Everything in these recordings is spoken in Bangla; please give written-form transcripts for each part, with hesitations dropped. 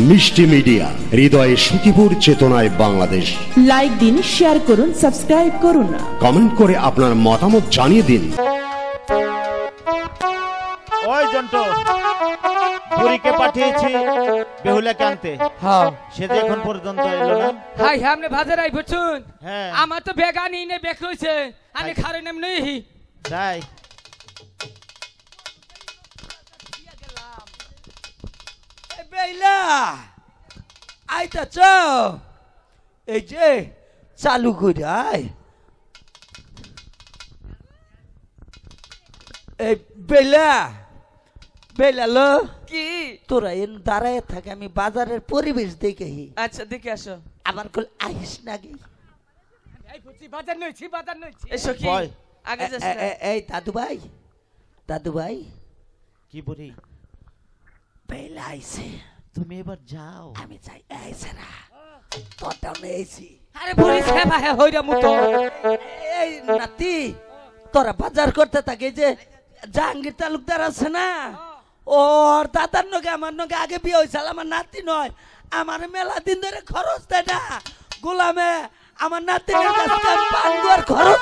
মিষ্টি মিডিয়া, হৃদয়ে সুখীপুর, চেতনায় বাংলাদেশ। লাইক দিন, শেয়ার করুন, সাবস্ক্রাইব করুন, কমেন্ট করে আপনার মতামত জানিয়ে দিন। ওই জন্টু, বুড়িকে পাঠিয়েছি বেহুলাকে আনতে। হ্যাঁ, সে যে এখন পর্যন্ত এলো না। হাই সামনে বাজারে বুঝছুন। হ্যাঁ, আমার তো বেগা নিয়ে নে বেক রইছে, আমি খারে নাম নেই। তাই বেইলা আইতাছ, এই যে চালু করে আয়। এই বেলা বেলা লো কি তোরা এন দাঁড়ায় থাকে, আমি বাজারের পরিবেশ দেখে। আচ্ছা দেখে আসো। আমার কল আইস না গে। এই ফুচি বাজার নইছি, বাজার নইছি। এসো কি বল। আগে যাস না। এই দাদু ভাই, দাদু ভাই, কি বুড়ি, বেলা আইছে, তুমি এবার যাও। আমি চাই আইছে না, তোরটাও নেছি। আরে বুড়ি সেবা হে হইরা মুতো। এই নাতি, তোরা বাজার করতে থাকে, যে জাহাঙ্গীর তালুকদার আছে না, ওর দাদার নগে আমার নগে আগে বিয়ে হয়েছিল। আমার নাতি নয়, আমার মেলা দিন ধরে খরচ দেয় না গোলামে। আমার নাতিনের কাছে আমি পাঙ্গুয়ার খরচ।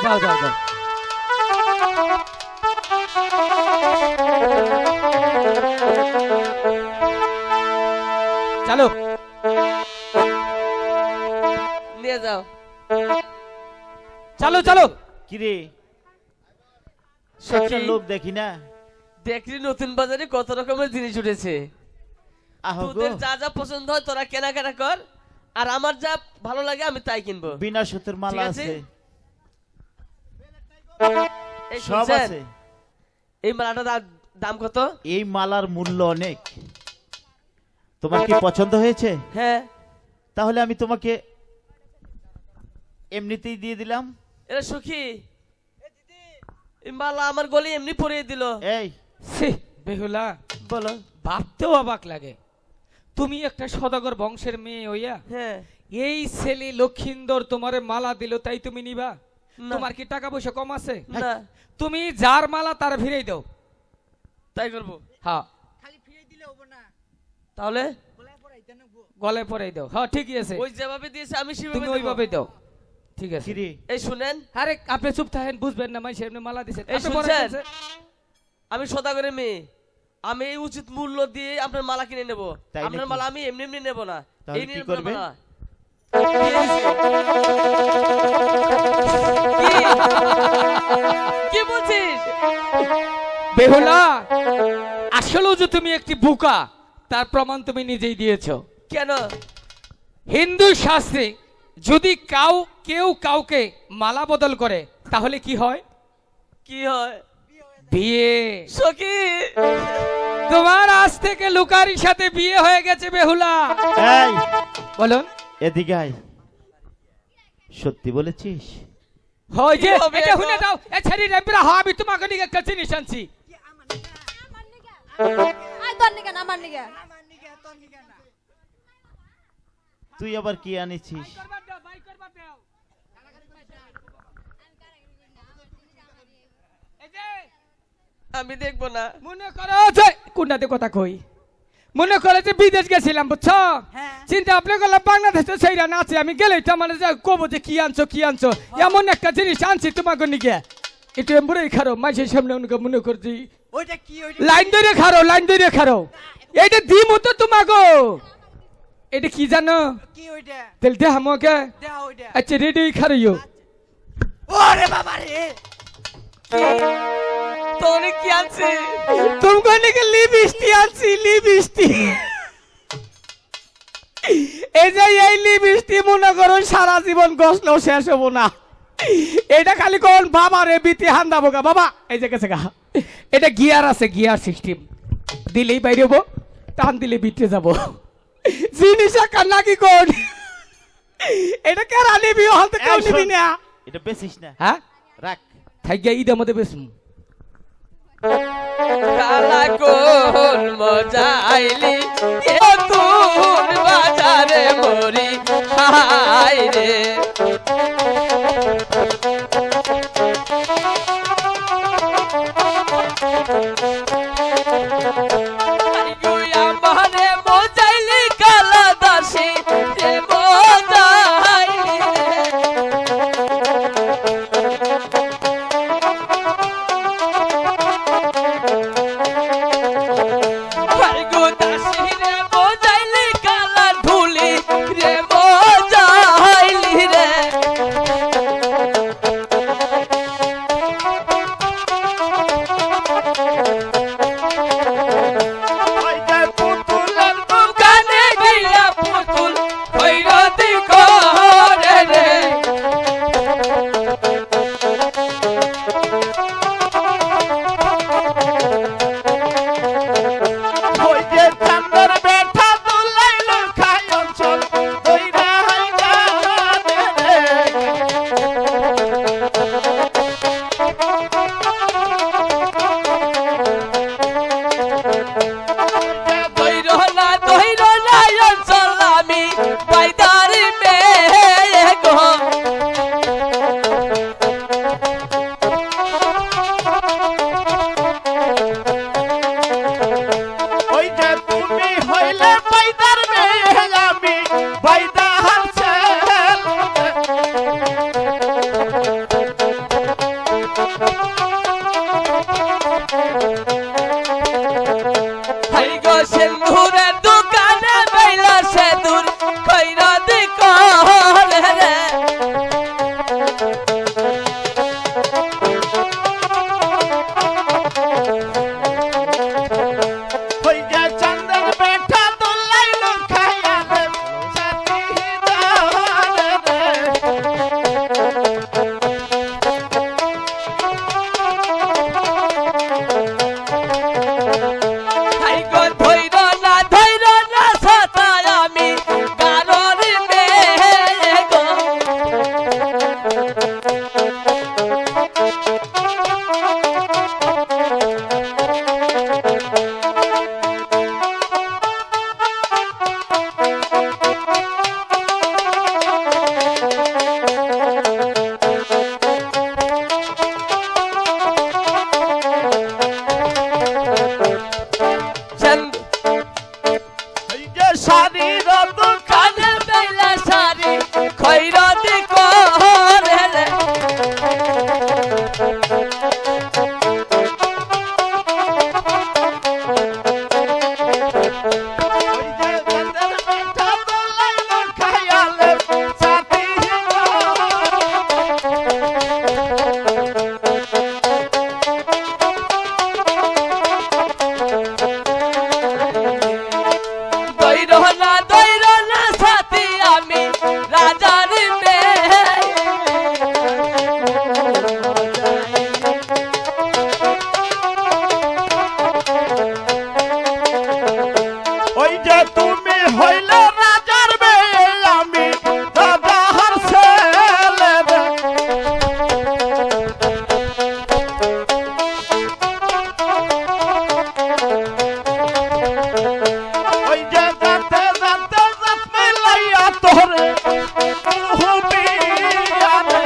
যাও যাও যাও। চলো নিয়ে যাও। চলো চলো। কিরে, সত্যি একটা লোক দেখি না। দেখলি নতুন বাজারে কত রকমের জিনিস উঠেছে। আহো গো, তোদের যা যা পছন্দ হয় তোরা কেনাকাটা কর, আর আমার যা ভালো লাগে আমি তাই কিনবো। বিনা সুতের মালা ঠিক আছে? আছে, এই সব শুনছেন? আছে। এই মালাটার দাম কত? এই মালার মূল্য অনেক। তোমার কি পছন্দ হয়েছে? হ্যাঁ, তাহলে আমি তোমাকে এমনিতেই দিয়ে দিলাম। এরা সুখী, এই মালা আমার গলি এমনি পরিয়ে দিল। এই ছি, বেহুলা, বলো। ভাবতেও অবাক লাগে। তুমি একটা সদাগর বংশের মেয়ে হইয়া হ্যাঁ, এই ছেলে লক্ষিন্দর তোমারে মালা দিল, তাই তুমি নিবা? না। তোমার কি টাকা পয়সা কম আছে? না, তুমি যার মালা তার ফিরাই দাও। তাই করবো। হ্যাঁ, তাহলে গলায় পরাই দাও। হ্যাঁ ঠিকই আছে, ওই যেভাবে দিয়েছে আমি তুমি সেভাবে ওইভাবে দেবো। দাও। ঠিক আছে। কিরে, এই শুনেন, আরে আপনি চুপ থাকেন, বুঝবেন না, মাইসে এমনি মালা দিছে। এই আপনি শুনছেন? পরাইতেছে। আমি সদাগরের মেয়ে, আমি এই উচিত মূল্য দিয়ে আপনার মালা কিনে নেব। তাই আপনার নাকি? মালা আমি এমনি এমনি নেব না। তাহলে এই কি নিন আপনার করবে? মালা। কি বলছিস? বেহুলা, আসলেও যে তুমি একটি বোকা তার প্রমাণ তুমি নিজেই দিয়েছো। কেন? হিন্দু শাস্ত্রে যদি কেউ কাউকে মালা বদল করে তাহলে কি হয়? কি হয়? বিয়ে। সখী, তোমার আজ থেকে লুকারির সাথে বিয়ে হয়ে গেছে বেহুলা। এই বলুন। এদিকে আয়। সত্যি বলেছিস? হয় যে কি হবে এটা এখন? শুনে দাও। এ ছেড়ি রেবরা হ্যাঁ, আমি তোমাকে নিয়ে একটা জিনিস আনছি। তুই আবার কি আনিছিস? আমি দেখবো না। মনে করো যে কোনটাতে কথা কই, মনে করে যে বিদেশ গেছিলাম, বুঝছো? চিন্তা আপনি করলাম বাংলাদেশে সেইরা না আছে, আমি গেলেই তো মানে যে কবো যে কি আনছো কি আনছো, এমন একটা জিনিস আনছি তোমাকে নিয়ে। একটু এমবুড়াই খারো, মাঝের সামনে মনে করছি লাইন ধরে খারো, লাইন ধরে খারো। এইটা দিম তো তোমাকে। এটা কি জানো? তাহলে দেখ আমাকে। আচ্ছা রেডি খারো। ওরে বাবা রে, তোর কি আছে? তোমাকে নিয়ে লিপস্টিক আনছি, লিপস্টিক। এই যে এই লিপস্টিক মনে করো সারা জীবন গসলেও শেষ হবো না। এটা খালি কোন বাবা রে বিতে হান্দাবো গা বাবা। এই যে গেছে গা, এটা গিয়ার আছে, গিয়ার সিস্টেম। দিলেই বাইরে হবো, টান দিলে বিতে যাবো। জিনিস একা নাকি কোন? এটা কেরা নিবি? হলতে কেউ নিবি না। এটা বেশিস না, হ্যাঁ রাখ। থাক গিয়া ঈদের মধ্যে বেশ। কালা কোন মজা আইলি নতুন বাজারে মরি হাই রে। আরে গো আমারে যে তুমি হইলে বাইদার মেয়ে আমি বাইদার ছেলে হাই গো সিন্দুরের দোকানে বেলা সেদুর কইরা দি কলে রে হই যে চন্দন বেটা দোলাই লুকায়ালে সাথী দারে হাই গো ধইর না সাতায় আমি গারর মেয়ে গো চন্দ হই যে শাড়ির দোকানে কানে বেলা সারি কইরা দি কলে রে হই যে চন্দন বেটা দোলাই লুকায়ালে সাথী দইর না সাথী আমি রাজার মেয়ে ওই যে তুমি হইলে রাজার মেয়ে আমি রাজার ছেলে ওই যে যাতে যাতে যাতে লাইয়া তোরে হুবিয়ারে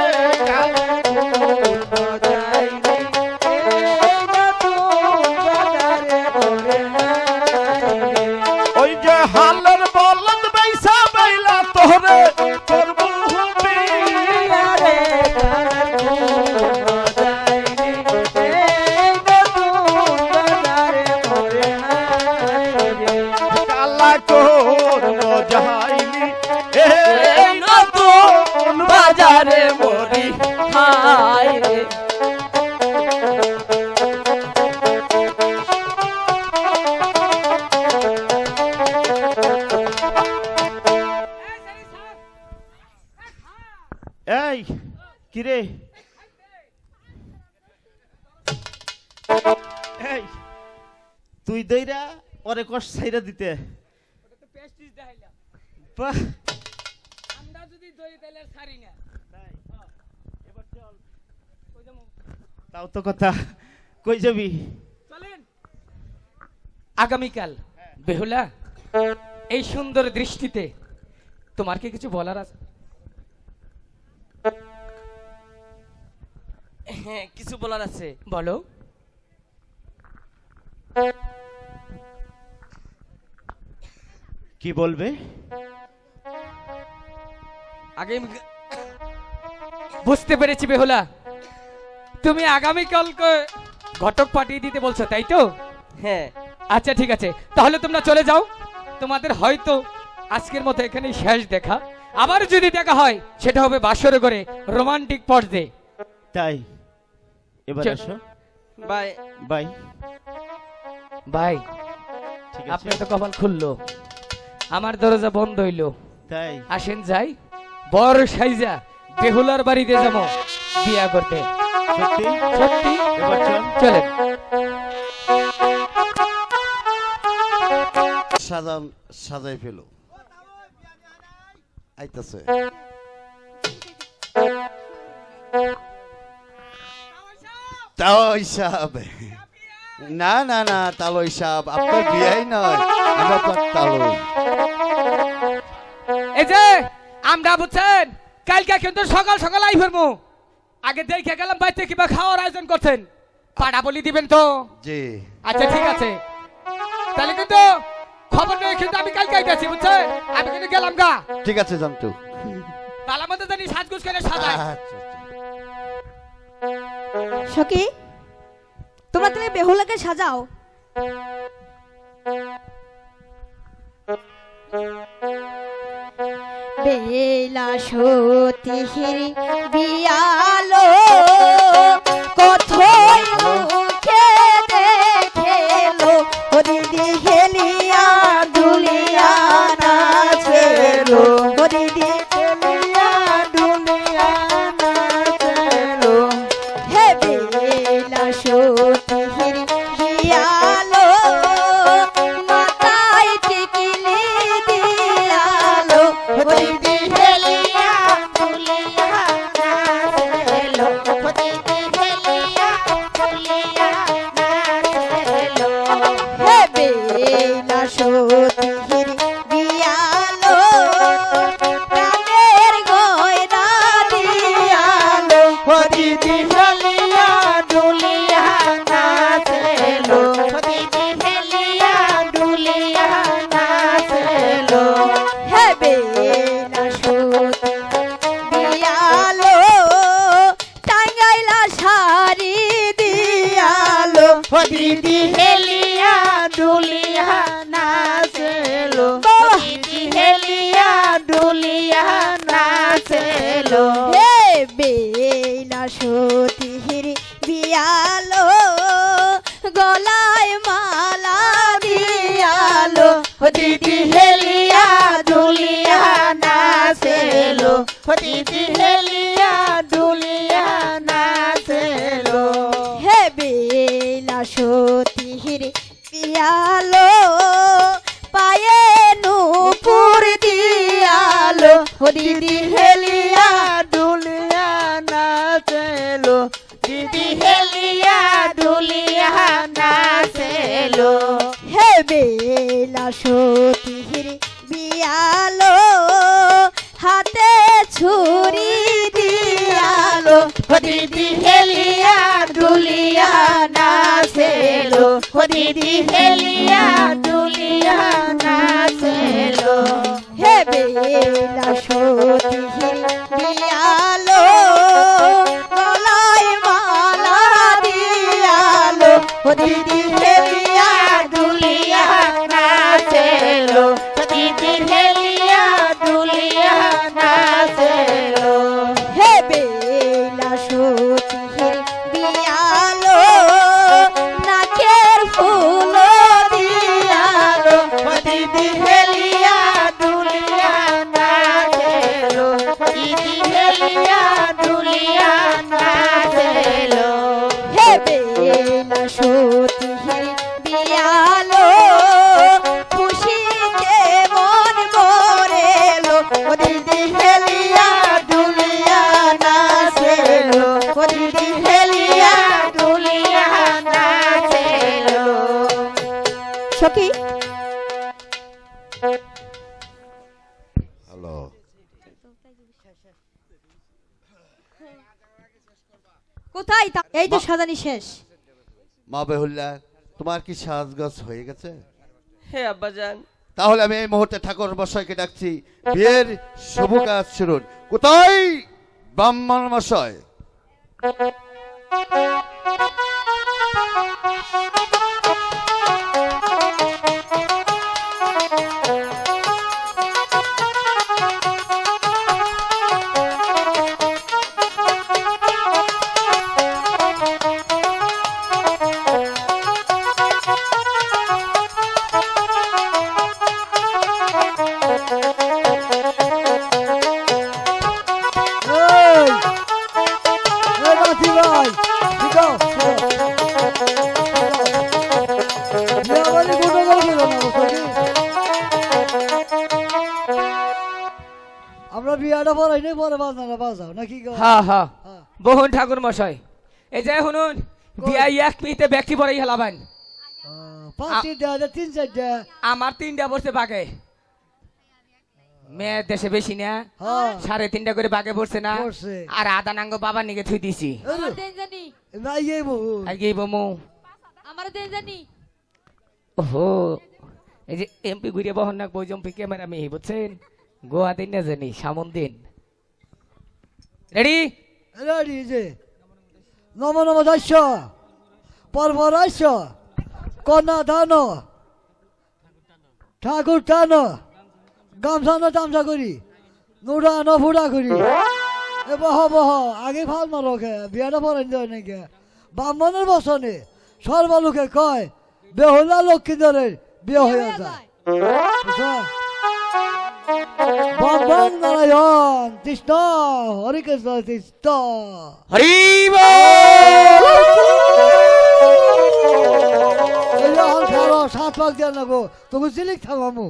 ওই যে হালের বলদ বাইসা বাইলা তোরে করব হুবিয়ারে কালা কোন মজাইলি এই নতুন বাজারে মরি হাই রে এই কিরে এই তুই দইরা ওরে কষ্ট ছাইরা দিতে বাহ আমরা যদি দই তেলের ছাড়ি না তাও তো কথা কই যাবি চলেন আগামীকাল বেহুলা এই সুন্দর দৃষ্টিতে তোমার কি কিছু বলার আছে? হ্যাঁ কিছু বলার আছে বলো। কি বলবে? আগে বুঝতে পেরেছি বেহুলা, তুমি আগামীকালকে ঘটক পাঠিয়ে দিতে বলছো তাই তো? হ্যাঁ আচ্ছা ঠিক আছে, তাহলে তোমরা চলে যাও। তোমাদের হয়তো আজকের মতো এখানেই শেষ দেখা, আবার যদি দেখা হয় সেটা হবে বাসরে করে রোমান্টিক পর্দে। তাই এবার চল। আসো বাই বাই। ভাই ঠিক আছে আপনার তো কপাল খুললো, আমার দরজা বন্ধ হইলো। তাই আসেন যাই, বড় সাইজা বেহুলার বাড়িতে যাবো বিয়া করতে। সত্যি সত্যি এবার চল। চলেন। সাজাই ফেলো আইতাছে তালই সাহেব, না না না তালই সাহেব, আপনার বিয়াই নয়, আমরা তো তালই। এই যে আমরা বুঝছেন কালকে কিন্তু সকাল সকাল আই ফেরবো, আগে দেখে গেলাম বাইতে কিবা খাওয়ার আয়োজন করছেন, পাড়া বলি দিবেন তো? জি আচ্ছা ঠিক আছে, তাহলে কিন্তু খবর নেই কিন্তু আমি কালকে আইতাছি বুঝছে আমি কিন্তু গেলাম গা ঠিক আছে জন্টু। ভালো মতো জানি সাজগুজ করে সাজায় আচ্ছা, সখী তোমরা তুমি বেহুলাকে সাজাও। বেলা সতীর বিয়ালো কথই মুখে দেখেলো ও দিদি হেলিয়া দুলিয়া নাচেলো ও দিদি হেলিয়া দুলিয়া নাচেলো হে বেলা সতীর বিয়ালো মাথায় টিকিলি দিয়ালো ও দিদি হেলিয়া দুলিয়া নাচেলো ও দিদি হেলিয়া দুলিয়া নাচেলো হে বেলা সতীর বিয়ালো প্রাণের গয়না দিয়ালো ও দিদি হেলিয়া দুলিয়া নাচেলো ও দিদি হেলিয়া দুলিয়া নাচেলো হে বেলা সতীর বিয়ালো টাঙ্গাইলা শাড়ি দিয়ালো ও দিদি হেলিয়া দুলিয়া নাচেলো ও দিদি হেলিয়া দুলিয়া নাচেলো হে বেলা সতীর বিয়ালো গলায় মালা দিয়ালো ও দিদি হেলিয়া দুলিয়া নাচেলো ও দিদি হেলিয়া দুলিয়া নাচেলো হে বেলা সতীর বিয়ালো পায়ে নূপুর দিয়ালো ও দিদি হেলিয়া দুলিয়া নাচেলো দিদি হেলিয়া দুলিয়া নাচেলো হে বেলা সতীর বিয়ালো হাতে ছুরি দিয়ালো ও দিদি হেলিয়া দুলিয়া নাচেলো ও দিদি হেলিয়া দুলিয়া নাচেলো হে বেলা সতীর বিয়ালো গলায় মালা দিয়ালো ও দিদি হেলিয়া দুলিয়া নাচেলো ও দিদি হেলিয়া দুলিয়া নাচেলো হে বেলা সতীর বিয়ালো নাকের ফুল দিয়ালো ও দিদি হেলিয়া দুলিয়া নাচেলো দিদি হেলিয়া দুলিয়া নাচেলো হে বেলা সতীর বিয়ালো খুশিতে মন ভরেলো ও দিদি হেলিয়া দুলিয়া নাচেলো ও দিদি হেলিয়া দুলিয়া নাচেলো সখী হ্যালো। কোথায় এই তো সাজানি শেষ। মা বেহুল্লা, তোমার কি সাজগোজ হয়ে গেছে? হে আব্বাজান, তাহলে আমি এই মুহূর্তে ঠাকুর মশাইকে ডাকছি, বিয়ের শুভ কাজ শুরু। কোথায় ব্রাহ্মণ মশাই? আমরা বিয়াটা পড়াই নাই, পরে বাজানা বাজাও নাকি? হ্যাঁ হ্যাঁ বহুন ঠাকুর মশাই এই যে শুনুন বিয়া এক মিনিটে ব্যক্তি পরে হেলাবেন। পাঁচটি দেওয়া তিন চারটা আমার 3টা পড়ছে বাগে, মেয়ের দেশে বেশি না, 3.5টা করে বাগে পড়ছে না, আর আধা নাঙ্গ বাবা নিকে থুই দিছি। ওহো এই যে এমপি ঘুরে বহন না বই জম্পি ক্যামেরা মেয়ে বুঝছেন গোয়া দিন না জানি সামন দিন রেডি রেডি যে নম নম দস্য পরপর আইস কন্যা ধান ঠাকুর টান গামছা না তামছা করি নুডা ন ফুডা করি এ বহ বহ আগে ভাল মারকে বিয়াটা পড়াই দেয় নাকি ব্রাহ্মণের বসনে সর্বলোকে কয় বেহুলা লক্ষ্মী ধরে বিয়ে হয়ে যায় বুঝছো? ভগবান নারায়ণ কৃষ্ণ হরে কৃষ্ণ কৃষ্ণ হরি সাত পাক দেওয়া লাগবো তবু চিলিক থামামু